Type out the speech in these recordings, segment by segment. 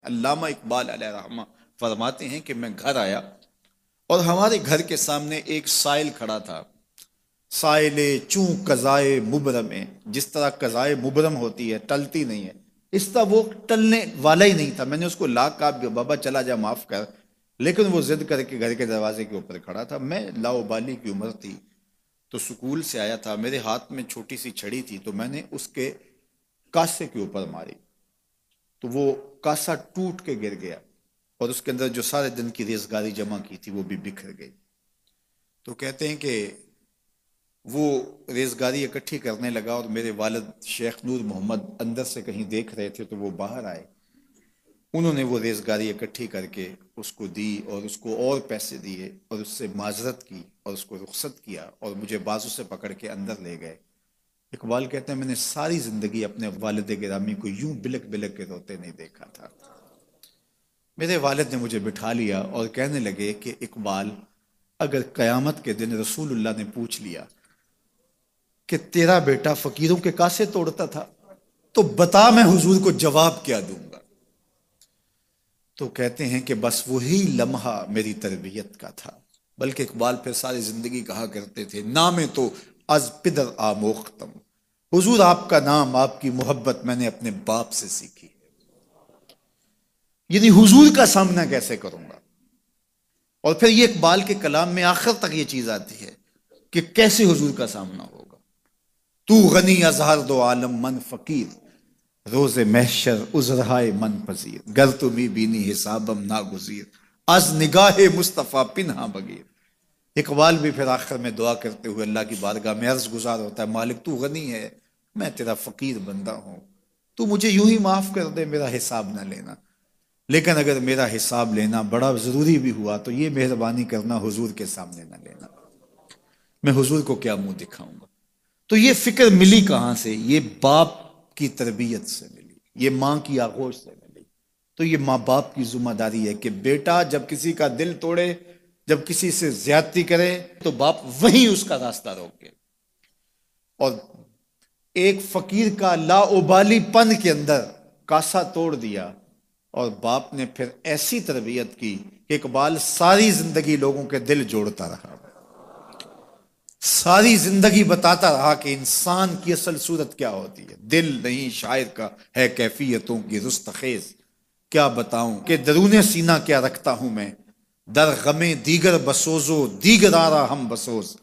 अल्लामा इकबाल अलैहि रहमा फरमाते हैं कि मैं घर आया और हमारे घर के सामने एक साइल खड़ा था। साइले चूं कज़ाए मुबरम है, जिस तरह कज़ाए मुबरम होती है, टलती नहीं है, इस तरह वो टलने वाला ही नहीं था। मैंने उसको ला कहा बाबा चला जा, माफ कर, लेकिन वो जिद करके घर के दरवाजे के ऊपर खड़ा था। मैं लाओबाली की उम्र थी, तो स्कूल से आया था, मेरे हाथ में छोटी सी छड़ी थी, तो मैंने उसके कासे के ऊपर मारी, तो वो कासा टूट के गिर गया और उसके अंदर जो सारे दिन की रेजगारी जमा की थी वो भी बिखर गई। तो कहते हैं कि वो रेजगारी इकट्ठी करने लगा और मेरे वालिद शेख नूर मोहम्मद अंदर से कहीं देख रहे थे, तो वो बाहर आए। उन्होंने वो रेजगारी इकट्ठी करके उसको दी और उसको और पैसे दिए और उससे माजरत की और उसको रुखसत किया और मुझे बाजू से पकड़ के अंदर ले गए। इकबाल कहते हैं मैंने सारी जिंदगी अपने वालिद गिरामी को यूं बिलक बिलक के रोते नहीं देखा था। मेरे वालिद ने मुझे बिठा लिया और कहने लगे कि इकबाल, अगर कयामत के दिन रसूलुल्लाह ने पूछ लिया कि तेरा बेटा फकीरों के कासे तोड़ता था, तो बता मैं हुजूर को जवाब क्या दूंगा। तो कहते हैं कि बस वही लम्हा मेरी तरबियत का था। बल्कि इकबाल फिर सारी जिंदगी कहा करते थे, नामे तो अज पिदर आमोख्तम, हुजूर आपका नाम, आपकी मोहब्बत मैंने अपने बाप से सीखी। यानी हुजूर का सामना कैसे करूंगा। और फिर ये इकबाल के कलाम में आखिर तक ये चीज आती है कि कैसे हुजूर का सामना होगा। तू गनी अजहर दो आलम मन फकीर, रोजे महशर उजरहाय मन पजीर, गर तुम्ही बीनी हिसाबम ना गुजीर, अज निगाहे मुस्तफ़ा पिन्हा बगीर। इकबाल भी फिर आखिर में दुआ करते हुए अल्लाह की बारगाह में अर्ज गुजार होता है, मालिक तू गनी है, मैं तेरा फकीर बंदा हूं, तू मुझे यूं ही माफ कर दे, मेरा हिसाब ना लेना। लेकिन अगर मेरा हिसाब लेना बड़ा जरूरी भी हुआ तो ये मेहरबानी करना हुजूर के सामने ना लेना, मैं हुजूर को क्या मुंह दिखाऊंगा। तो ये फिक्र मिली कहां से, ये बाप की तरबियत से मिली, ये मां की आगोश से मिली। तो ये माँ बाप की जिम्मेदारी है कि बेटा जब किसी का दिल तोड़े, जब किसी से ज्यादती करे, तो बाप वहीं उसका रास्ता रोके। और एक फकीर का लाउबालीपन के अंदर कासा तोड़ दिया और बाप ने फिर ऐसी तरबियत की कि इकबाल सारी जिंदगी लोगों के दिल जोड़ता रहा, सारी जिंदगी बताता रहा कि इंसान की असल सूरत क्या होती है। दिल नहीं शायर का है कैफियतों की रुस्तखेज, क्या बताऊं कि दरूने सीना क्या रखता हूं मैं, दर गमे दीगर बसोजो दीगरारा हम बसोज,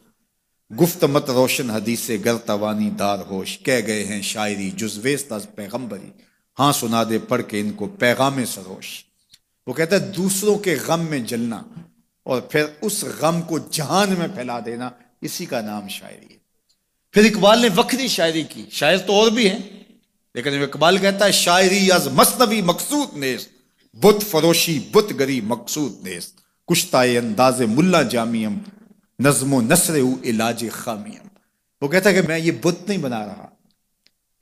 गुफ्त मत रोशन हदीसे गर तवानी दार होश, कह गए हैं शायरी जुजवेस्त अज पैगंबरी, हाँ सुना दे पढ़ के इनको पैगाम सरोश। वो कहता है दूसरों के गम में जलना और फिर उस गम को जहान में फैला देना, इसी का नाम शायरी है। फिर इकबाल ने वक्री शायरी की, शायर तो और भी हैं, लेकिन इकबाल कहता है शायरी अज मसनवी मकसूद नेस्त, बुत फरोशी बुत गरी मकसूद नेस्त, कुश्ताए अंदाजे मुल्ला जामियम, नज्मो नसरे इलाज खामियम। वो कहता है कि मैं ये बुत नहीं बना रहा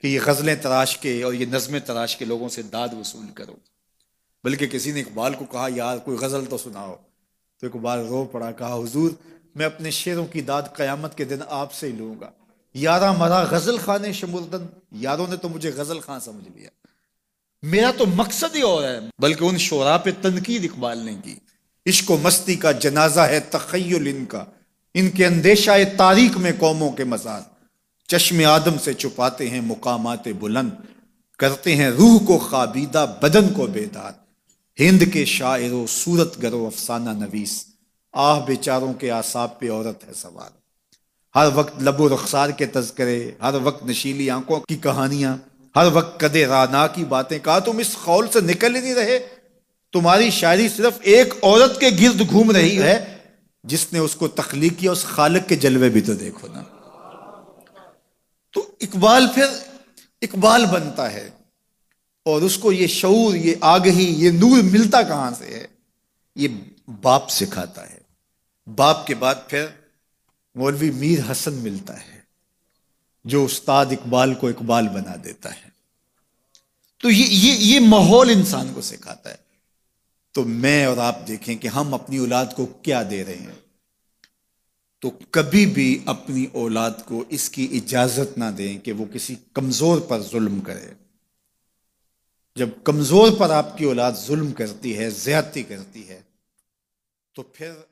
कि ये गजलें तराश के और ये नज़में तराश के लोगों से दाद वसूल करो, बल्कि किसी ने इकबाल को कहा यार कोई गजल तो सुनाओ, तो इकबाल रो पड़ा, कहा हुजूर मैं अपने शेरों की दाद कयामत के दिन आपसे ही लूंगा। यारा मरा गजल खाने शमुर्दन, यारों ने तो मुझे गजल खां समझ लिया, मेरा तो मकसद ही और है। बल्कि उन शोरा पे तनकीद इकबाल ने की, इश्क मस्ती का जनाजा है तखय्युल इनका, इनके अंदेशा तारीख में कौमों के मजार, चश्मे आदम से छुपाते हैं मुकामात बुलंद, करते हैं रूह को खाबीदा बदन को बेदार, हिंद के शायरों सूरत गरो अफसाना नवीस, आह बेचारों के आसाब पे औरत है सवार, हर वक्त लबो रुखसार के तज़किरे, हर वक्त नशीली आंखों की कहानियां, हर वक्त कदे राना की बातें। कहा तुम इस खौल से निकल ही नहीं रहे, तुम्हारी शायरी सिर्फ एक औरत के गिर्द घूम रही है, जिसने उसको तख्लीक किया उस खालिक के जलवे भी तो देखो ना। तो इकबाल फिर इकबाल बनता है और उसको ये शऊर, ये आगही, ये नूर मिलता कहां से है, ये बाप सिखाता है। बाप के बाद फिर मौलवी मीर हसन मिलता है जो उस्ताद इकबाल को इकबाल बना देता है। तो ये माहौल इंसान को सिखाता है। तो मैं और आप देखें कि हम अपनी औलाद को क्या दे रहे हैं। तो कभी भी अपनी औलाद को इसकी इजाजत ना दें कि वो किसी कमजोर पर जुल्म करे। जब कमजोर पर आपकी औलाद जुल्म करती है, ज्यादती करती है, तो फिर